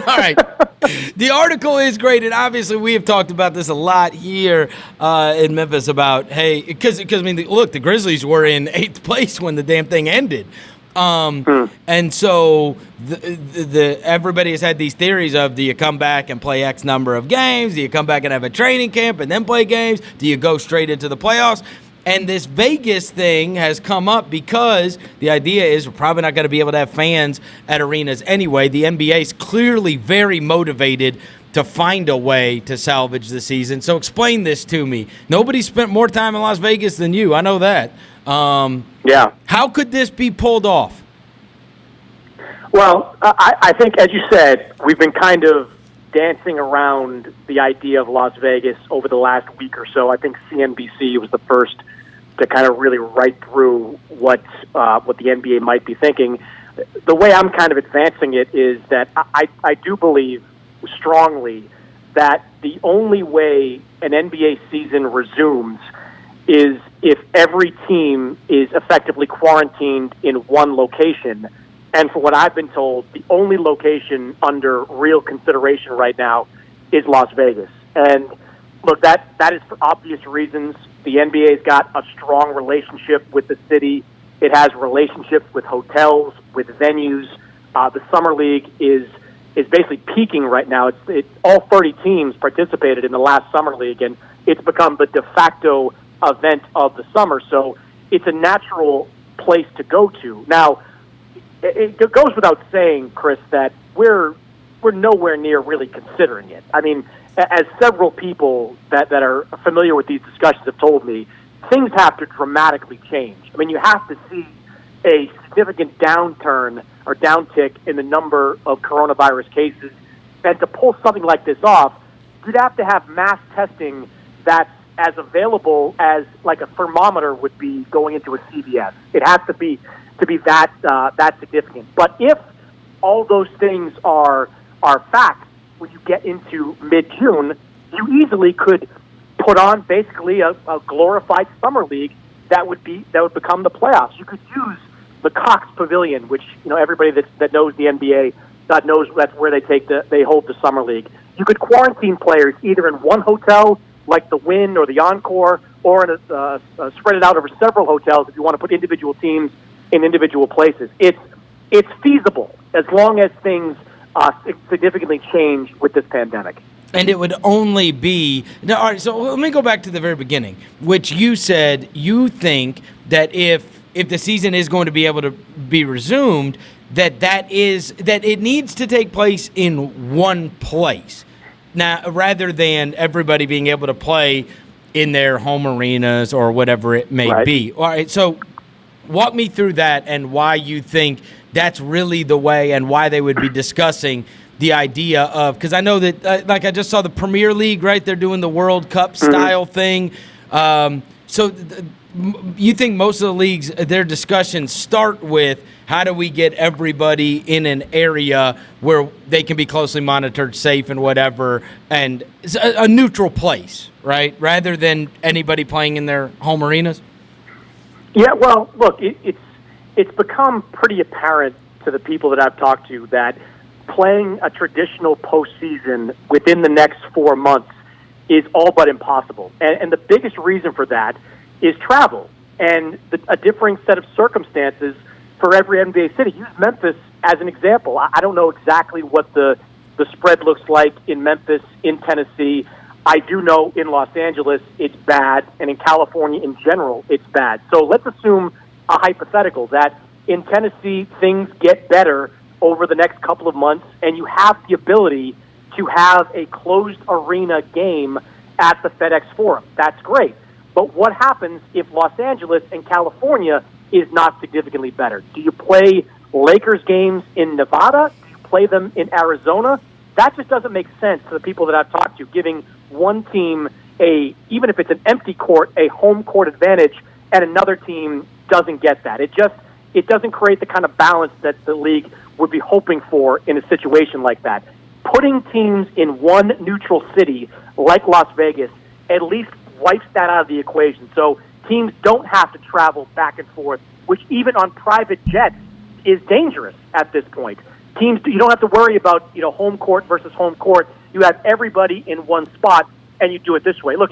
All right. The article is great, and obviously we have talked about this a lot here in Memphis about, hey, because I mean, look, the Grizzlies were in 8th place when the damn thing ended. And so everybody has had these theories of, do you come back and play X number of games? Do you come back and have a training camp and then play games? Do you go straight into the playoffs? And this Vegas thing has come up because the idea is we're probably not going to be able to have fans at arenas anyway. The NBA is clearly very motivated to find a way to salvage the season. So explain this to me. Nobody spent more time in Las Vegas than you. I know that. Yeah. How could this be pulled off? Well, I think, as you said, we've been kind of dancing around the idea of Las Vegas over the last week or so. I think CNBC was the first to kind of really write through what the NBA might be thinking. The way I'm kind of advancing it is that I do believe strongly that the only way an NBA season resumes is if every team is effectively quarantined in one location. And for what I've been told, the only location under real consideration right now is Las Vegas. And look, that is for obvious reasons. The NBA's got a strong relationship with the city. It has relationships with hotels, with venues. The Summer League is basically peaking right now. It's all 30 teams participated in the last Summer League, and it's become the de facto event of the summer. So it's a natural place to go to. Now, it goes without saying, Chris, that we're nowhere near really considering it. I mean, as several people that are familiar with these discussions have told me, things have to dramatically change. I mean, you have to see a significant downturn or downtick in the number of coronavirus cases. And to pull something like this off, you'd have to have mass testing that's as available as like a thermometer would be going into a CVS. It has to be that significant. But if all those things are facts, when you get into mid-June, you easily could put on basically a glorified summer league that would become the playoffs. You could use the Cox Pavilion, which everybody that knows the NBA knows that's where they hold the summer league. You could quarantine players either in one hotel like the Wynn or the Encore, or in spread it out over several hotels if you want to put individual teams in individual places. It's feasible as long as things significantly change with this pandemic. And it would only be now. All right, so let me go back to the very beginning, which you said you think that if the season is going to be able to be resumed, that it needs to take place in one place. Now, rather than everybody being able to play in their home arenas or whatever it may be. All right, so walk me through that and why you think that's really the way, and why they would be discussing the idea of, because I know that, like I just saw the Premier League, right? They're doing the World Cup style thing. You think most of the leagues, their discussions start with, how do we get everybody in an area where they can be closely monitored, safe and whatever, and a neutral place, right? Rather than anybody playing in their home arenas? Yeah, well, look, it's become pretty apparent to the people that I've talked to that playing a traditional postseason within the next 4 months is all but impossible. And the biggest reason for that is travel and a differing set of circumstances for every NBA city. Use Memphis as an example. I don't know exactly what the spread looks like in Memphis, in Tennessee. I do know in Los Angeles it's bad, and in California in general it's bad. So let's assume a hypothetical that in Tennessee things get better over the next couple of months, and you have the ability to have a closed arena game at the FedEx Forum. That's great. But what happens if Los Angeles and California is not significantly better? Do you play Lakers games in Nevada? Do you play them in Arizona? That just doesn't make sense to the people that I've talked to, giving one team even if it's an empty court, a home court advantage, and another team doesn't get that. It doesn't create the kind of balance that the league would be hoping for in a situation like that. Putting teams in one neutral city like Las Vegas at least wipes that out of the equation. So teams don't have to travel back and forth, which even on private jets is dangerous at this point. teams, you don't have to worry about, home court versus home court. You have everybody in one spot, and you do it this way. Look,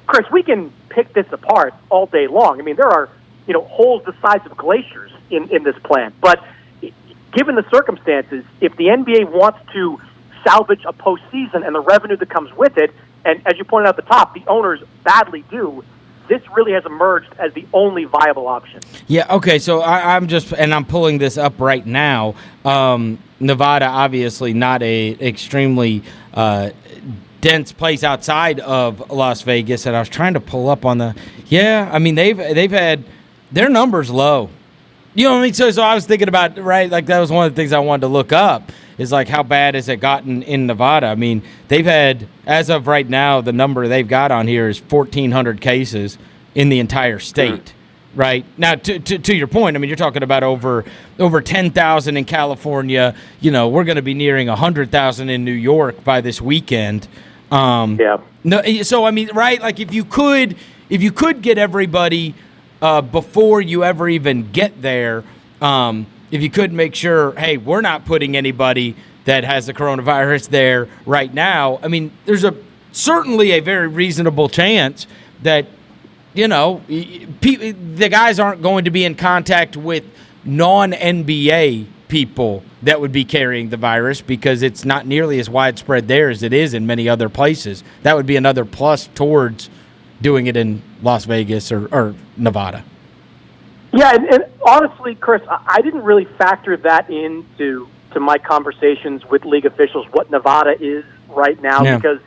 Chris, we can pick this apart all day long. I mean, there are, holes the size of glaciers in this plan. But given the circumstances, if the NBA wants to salvage a postseason and the revenue that comes with it, and as you pointed out at the top, the owners badly do, this really has emerged as the only viable option. Yeah, okay, so I'm pulling this up right now. Nevada, obviously not a extremely dense place outside of Las Vegas, and I was trying to pull up on they've had their numbers low. You know what I mean? So I was thinking about, right, like that was one of the things I wanted to look up, is like how bad has it gotten in Nevada? I mean, they've had, as of right now, the number they've got on here is 1,400 cases in the entire state, right? Now, to your point, I mean, you're talking about over 10,000 in California. We're going to be nearing 100,000 in New York by this weekend. Yeah. No, so I mean, right? Like if you could get everybody before you ever even get there. If you could make sure, hey, we're not putting anybody that has the coronavirus there right now, I mean, there's certainly a very reasonable chance that, the guys aren't going to be in contact with non-NBA people that would be carrying the virus because it's not nearly as widespread there as it is in many other places. That would be another plus towards doing it in Las Vegas or Nevada. Yeah, and honestly, Chris, I didn't really factor that into my conversations with league officials, what Nevada is right now, because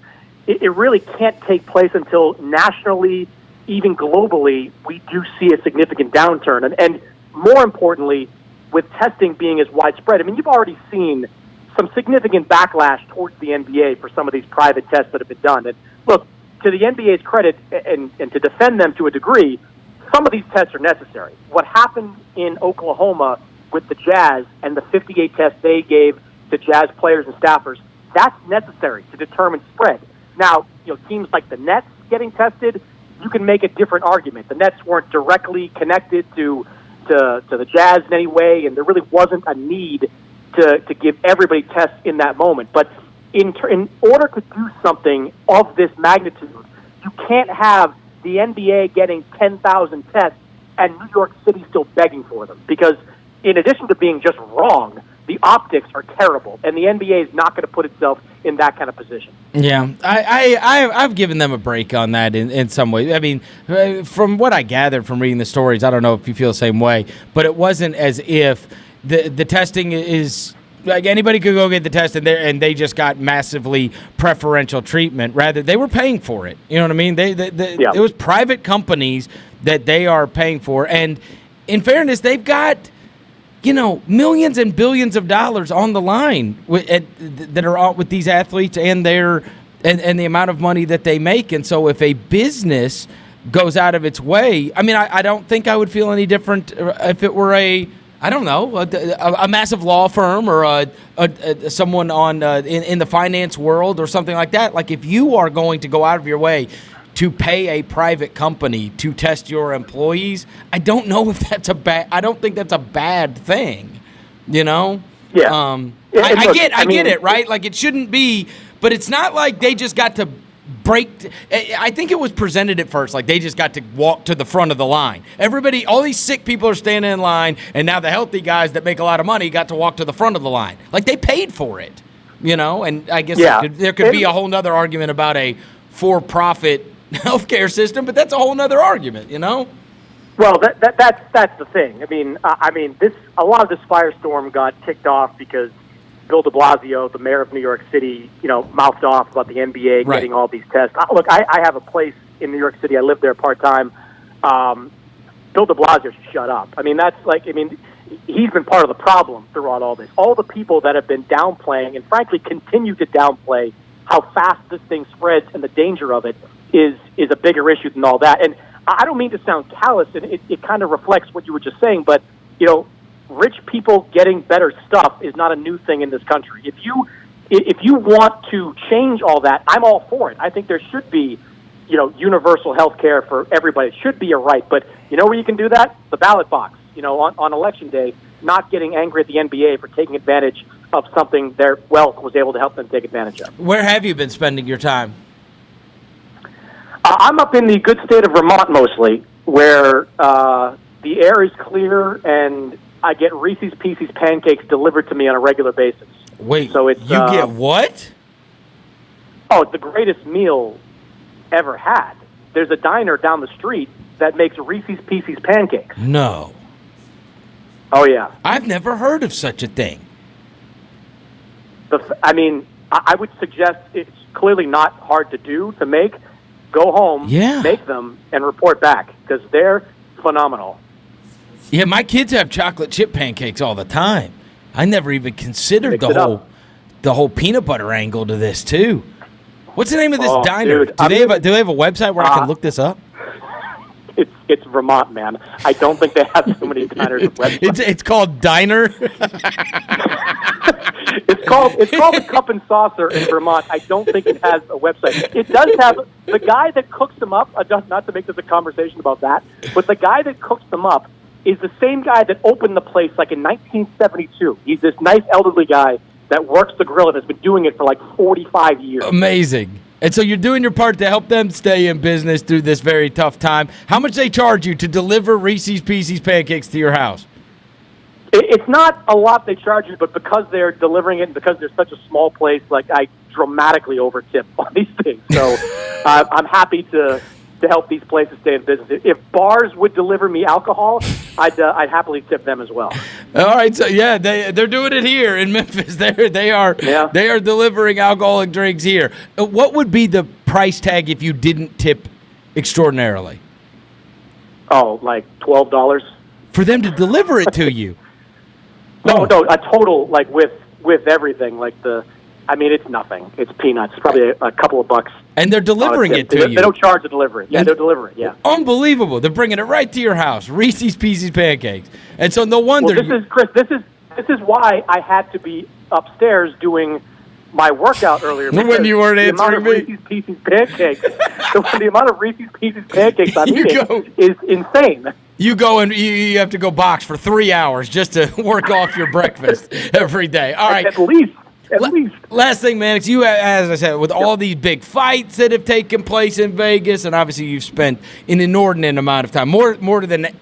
it really can't take place until nationally, even globally, we do see a significant downturn. And more importantly, with testing being as widespread, I mean, you've already seen some significant backlash towards the NBA for some of these private tests that have been done. And look, to the NBA's credit, and to defend them to a degree, some of these tests are necessary. What happened in Oklahoma with the Jazz and the 58 tests they gave to Jazz players and staffers, that's necessary to determine spread. Now, teams like the Nets getting tested, you can make a different argument. The Nets weren't directly connected to the Jazz in any way, and there really wasn't a need to give everybody tests in that moment. But in order to do something of this magnitude, you can't have the NBA getting 10,000 tests and New York City still begging for them. Because in addition to being just wrong, the optics are terrible, and the NBA is not going to put itself in that kind of position. Yeah, I've given them a break on that in some way. I mean, from what I gathered from reading the stories, I don't know if you feel the same way, but it wasn't as if the testing is like anybody could go get the test and they just got massively preferential treatment. Rather, they were paying for it. You know what I mean? It was private companies that they are paying for, and in fairness, they've got millions and billions of dollars on the line that are with these athletes and and the amount of money that they make. And so if a business goes out of its way, I mean, I don't think I would feel any different if it were a massive law firm or someone on in the finance world or something like that. Like if you are going to go out of your way to pay a private company to test your employees, I don't know if that's I don't think that's a bad thing, Yeah. I get it, right? Like it shouldn't be, but it's not like they just got to I think it was presented at first like they just got to walk to the front of the line. Everybody, all these sick people are standing in line, and now the healthy guys that make a lot of money got to walk to the front of the line. Like they paid for it, and I guess there could be a whole nother argument about a for-profit healthcare system, but that's a whole nother argument, Well, that's the thing. I mean, a lot of this firestorm got kicked off because Bill de Blasio, the mayor of New York City, mouthed off about the NBA getting all these tests. Look, I have a place in New York City. I live there part-time. Bill de Blasio should shut up. He's been part of the problem throughout all this. All the people that have been downplaying and frankly continue to downplay how fast this thing spreads and the danger of it is a bigger issue than all that. And I don't mean to sound callous, and it kind of reflects what you were just saying, but, rich people getting better stuff is not a new thing in this country. If you want to change all that, I'm all for it. I think there should be, universal health care for everybody. It should be a right. But you know where you can do that? The ballot box, on election day, not getting angry at the NBA for taking advantage of something their wealth was able to help them take advantage of. Where have you been spending your time? I'm up in the good state of Vermont mostly, where the air is clear and I get Reese's Pieces pancakes delivered to me on a regular basis. Wait, so it's, you get what? Oh, it's the greatest meal ever had. There's a diner down the street that makes Reese's Pieces pancakes. No. Oh, yeah. I've never heard of such a thing. I would suggest it's clearly not hard to do, to make. Go home, make them, and report back, because they're phenomenal. Yeah, my kids have chocolate chip pancakes all the time. I never even considered the whole peanut butter angle to this, too. What's the name of this diner? Dude, do they have a website where I can look this up? It's Vermont, man. I don't think they have so many diners and websites. It's called Diner. It's called the Cup and Saucer in Vermont. I don't think it has a website. It does have the guy that cooks them up. Not to make this a conversation about that, but the guy that cooks them up is the same guy that opened the place like in 1972. He's this nice elderly guy that works the grill and has been doing it for like 45 years. Amazing. And so you're doing your part to help them stay in business through this very tough time. How much they charge you to deliver Reese's Pieces pancakes to your house? It's not a lot they charge you, but because they're delivering it and because they're such a small place, like I dramatically overtip on these things. So I'm happy to help these places stay in business. If bars would deliver me alcohol, I'd happily tip them as well. All right, so yeah, they're doing it here in Memphis. They are delivering alcoholic drinks here. What would be the price tag if you didn't tip extraordinarily? Oh, like $12 for them to deliver it to you. No, a total, like with everything, like it's nothing. It's peanuts. It's probably a couple of bucks. And they're delivering it to you. They don't charge the delivery. Yeah, they're delivering it, yeah. Unbelievable. They're bringing it right to your house. Reese's Pieces pancakes. And so no wonder. Well, this is why I had to be upstairs doing my workout earlier. When you weren't answering me. Reese's Pieces pancakes. The amount of Reese's Pieces pancakes I'm eating is insane. You go and you have to go box for 3 hours just to work off your breakfast every day. All right. At least. Last thing, Mannix, you, as I said, with all these big fights that have taken place in Vegas, and obviously you've spent an inordinate amount of time,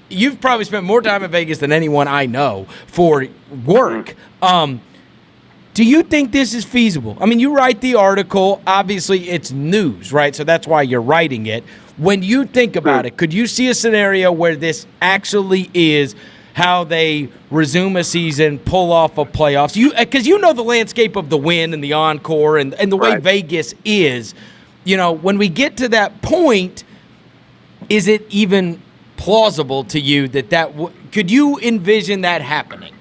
you've probably spent more time in Vegas than anyone I know for work. Do you think this is feasible? I mean, you write the article. Obviously, it's news, right? So that's why you're writing it. When you think about it, could you see a scenario where this actually is how they resume a season, pull off a playoffs? Because you know the landscape of the Wynn and the Encore and the way Vegas is. You know, when we get to that point, is it even plausible to you that could you envision that happening?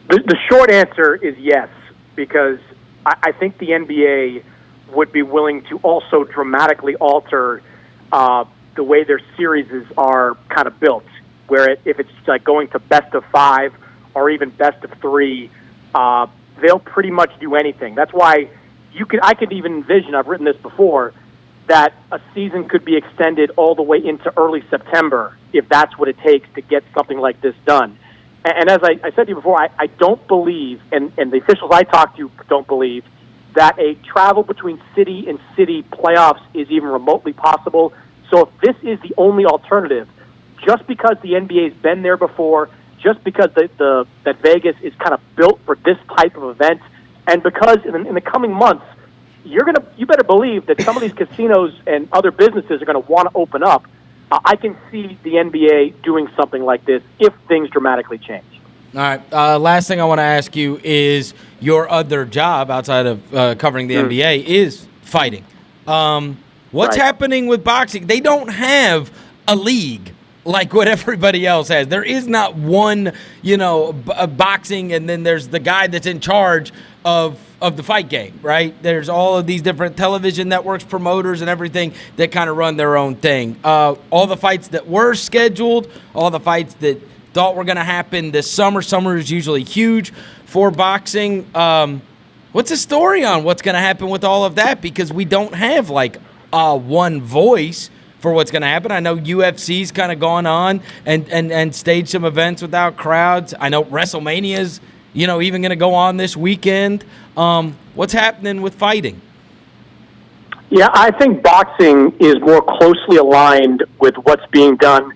The short answer is yes, because I think the NBA would be willing to also dramatically alter the way their series are kind of built, where if it's like going to best of 5 or even best of 3, they'll pretty much do anything. That's why I could even envision, I've written this before, that a season could be extended all the way into early September if that's what it takes to get something like this done. And as I said to you before, I don't believe, and the officials I talked to don't believe, that a travel between city and city playoffs is even remotely possible. So if this is the only alternative, just because the NBA's been there before, just because that Vegas is kind of built for this type of event, and because in the coming months, you better believe that some of these casinos and other businesses are going to want to open up. I can see the NBA doing something like this if things dramatically change. All right. Last thing I want to ask you is your other job outside of covering the NBA is fighting. What's happening with boxing? They don't have a league like what everybody else has. There is not one, boxing, and then there's the guy that's in charge of the fight game, right? There's all of these different television networks, promoters, and everything that kind of run their own thing. All the fights that were scheduled, all the fights that thought were going to happen this summer. Summer is usually huge for boxing. What's the story on what's going to happen with all of that? Because we don't have like one voice for what's going to happen. I know UFC's kind of gone on and staged some events without crowds. I know WrestleMania's even going to go on this weekend. What's happening with fighting? Yeah, I think boxing is more closely aligned with what's being done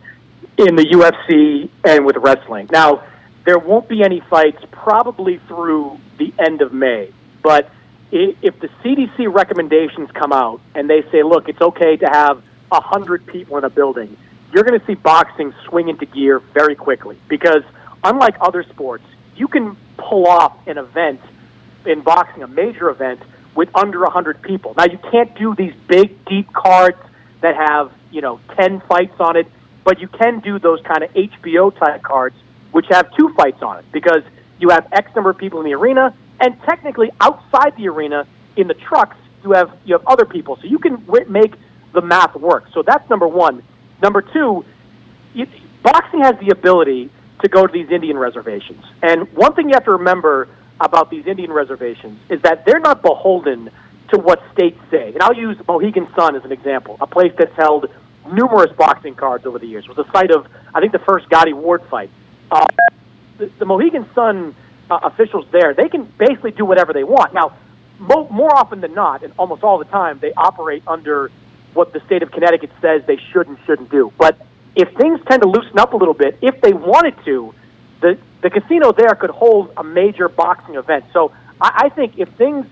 in the UFC and with wrestling. Now, there won't be any fights probably through the end of May, but if the CDC recommendations come out and they say, look, it's okay to have 100 people in a building, you're going to see boxing swing into gear very quickly because unlike other sports, you can pull off an event in boxing, a major event, with under 100 people. Now, you can't do these big, deep cards that have, 10 fights on it, but you can do those kind of HBO-type cards which have 2 fights on it because you have X number of people in the arena, and technically outside the arena in the trucks, you have other people. So you can make the math work. So that's number one. Number two, boxing has the ability to go to these Indian reservations. And one thing you have to remember about these Indian reservations is that they're not beholden to what states say. And I'll use Mohegan Sun as an example, a place that's held numerous boxing cards over the years. It was the site of, I think, the first Gotti Ward fight. The Mohegan Sun officials there, they can basically do whatever they want. Now, more often than not, and almost all the time, they operate under what the state of Connecticut says they should and shouldn't do. But if things tend to loosen up a little bit, if they wanted to, the casino there could hold a major boxing event. So I think if things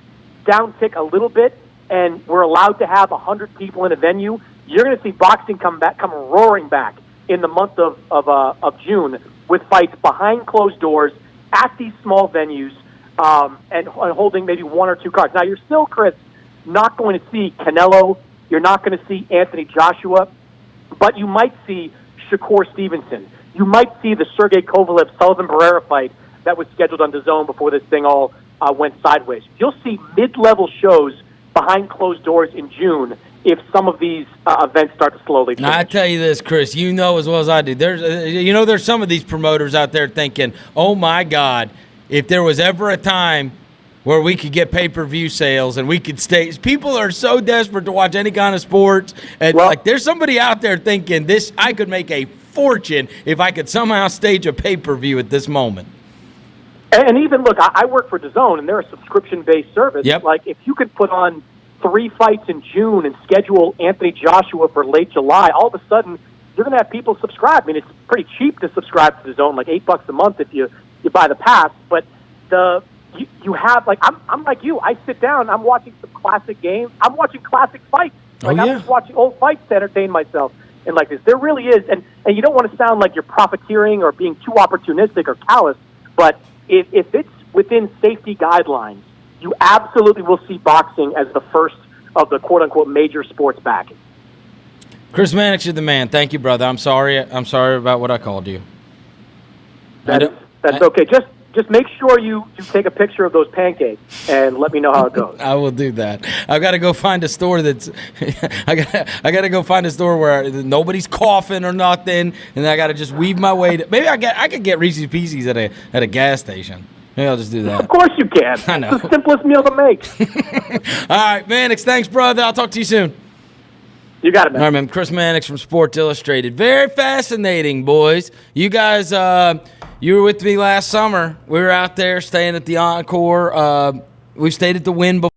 downtick a little bit and we're allowed to have 100 people in a venue, you're going to see boxing come roaring back in the month of June with fights behind closed doors at these small venues and holding maybe 1 or 2 cards. Now, you're still, Chris, not going to see Canelo. You're not going to see Anthony Joshua, but you might see Shakur Stevenson. You might see the Sergey Kovalev-Sullivan Barrera fight that was scheduled on DAZN before this thing all went sideways. You'll see mid-level shows behind closed doors in June if some of these events start to slowly change. Now, I tell you this, Chris, you know as well as I do. There's some of these promoters out there thinking, oh, my God, if there was ever a time where we could get pay-per-view sales and we could stay. People are so desperate to watch any kind of sports. And there's somebody out there thinking I could make a fortune if I could somehow stage a pay-per-view at this moment. And even, look, I work for DAZN, and they're a subscription-based service. Yep. Like, if you could put on 3 fights in June and schedule Anthony Joshua for late July, all of a sudden, you're going to have people subscribe. I mean, it's pretty cheap to subscribe to DAZN, like $8 a month if you buy the pass. But you have, like, I'm like you. I sit down, I'm watching some classic games. I'm watching classic fights. Like, I'm just watching old fights to entertain myself. And like this, there really is, and you don't want to sound like you're profiteering or being too opportunistic or callous, but if it's within safety guidelines, you absolutely will see boxing as the first of the quote-unquote major sports back. Chris Mannix, you're the man. Thank you, brother. I'm sorry about what I called you. That's okay. Just make sure you take a picture of those pancakes and let me know how it goes. I will do that. I've got to go find a store that's I got to go find a store where nobody's coughing or nothing, and I got to just weave my way to. Maybe I could get Reese's Pieces at a gas station. Maybe I'll just do that. Of course you can. I know. It's the simplest meal to make. All right, Mannix, thanks, brother. I'll talk to you soon. You got it, man. All right, man. Chris Mannix from Sports Illustrated. Very fascinating, boys. You guys, you were with me last summer. We were out there staying at the Encore. We stayed at the Wynn before.